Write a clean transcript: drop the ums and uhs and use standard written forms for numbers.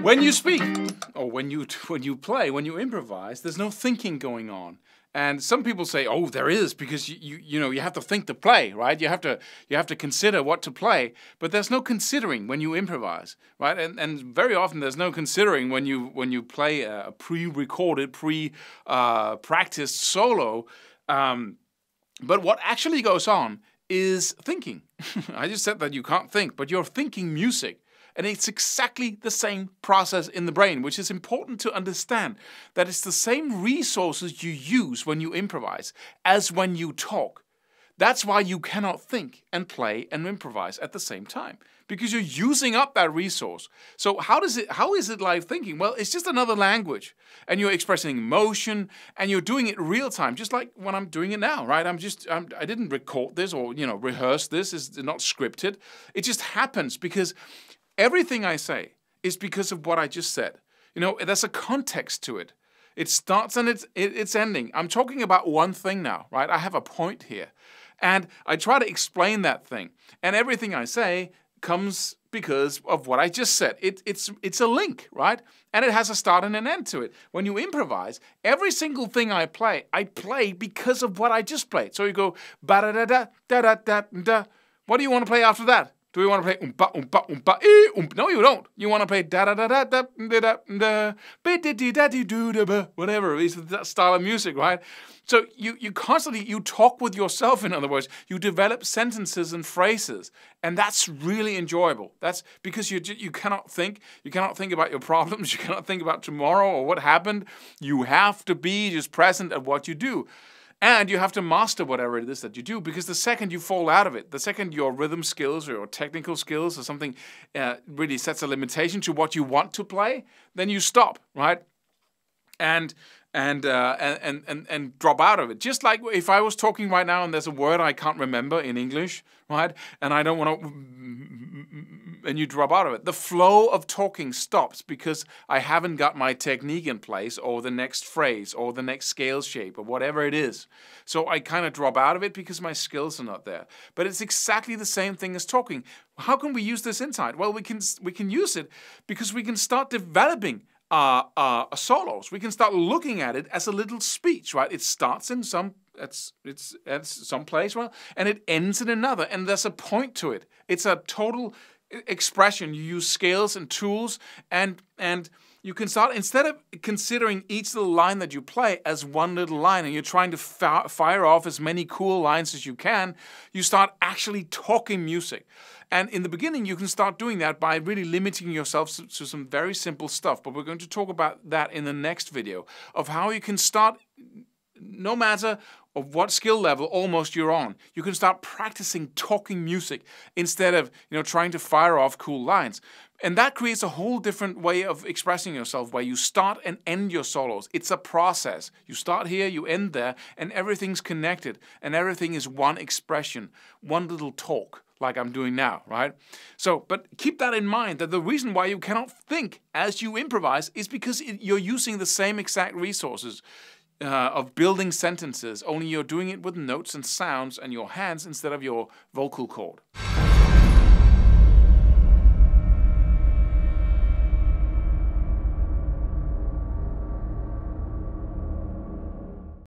When you speak, or when you play, when you improvise, there's no thinking going on. And some people say, "Oh, there is," because you have to think to play, right? You have to consider what to play, but there's no considering when you improvise, right? And very often there's no considering when you play a pre-recorded, practiced solo. But what actually goes on is thinking. I just said that you can't think, but you're thinking music. And it's exactly the same process in the brain, which is important to understand, that it's the same resources you use when you improvise as when you talk. That's why you cannot think and play and improvise at the same time, because you're using up that resource. So how is it like thinking? Well, it's just another language, and you're expressing emotion, and you're doing it real time, just like when I'm doing it now, right? I didn't record this or rehearse this. It's not scripted. It just happens because everything I say is because of what I just said. There's a context to it. It starts and it's ending. I'm talking about one thing now, right? I have a point here. And I try to explain that thing. And everything I say comes because of what I just said. It's a link, right? And it has a start and an end to it. When you improvise, every single thing I play because of what I just played. So you go ba-da-da-da-da-da-da-da. What do you want to play after that? Do we want to play oompa, oompa, oompa, oompa? No, you don't. You want to play da-da-da-da-da-da-da-da, ba-di-di-da-di-do-da-ba, whatever. It's that style of music, right? So you constantly, you talk with yourself, in other words. You develop sentences and phrases, and that's really enjoyable. That's because you cannot think. You cannot think about your problems. You cannot think about tomorrow or what happened. You have to be just present at what you do. And you have to master whatever it is that you do, because the second you fall out of it, the second your rhythm skills or your technical skills or something really sets a limitation to what you want to play, then you stop, right? And drop out of it. Just like if I was talking right now and there's a word I can't remember in English, right? And I don't want to, and you drop out of it. The flow of talking stops because I haven't got my technique in place, or the next phrase, or the next scale shape, or whatever it is. So I kind of drop out of it because my skills are not there. But it's exactly the same thing as talking. How can we use this insight? Well, we can use it because we can start developing solos. We can start looking at it as a little speech, right? It starts in some place, well, and it ends in another, and there's a point to it. It's a total expression. You use scales and tools, and you can start, instead of considering each little line that you play as one little line, and you're trying to fire off as many cool lines as you can, you start actually talking music. And in the beginning, you can start doing that by really limiting yourself to some very simple stuff. But we're going to talk about that in the next video, of how you can start, no matter of what skill level almost you're on, you can start practicing talking music instead of trying to fire off cool lines. And that creates a whole different way of expressing yourself, where you start and end your solos. It's a process. You start here, you end there, and everything's connected, and everything is one expression, one little talk, like I'm doing now, right? So, but keep that in mind, that the reason why you cannot think as you improvise is because you're using the same exact resources of building sentences, only you're doing it with notes and sounds and your hands instead of your vocal cord.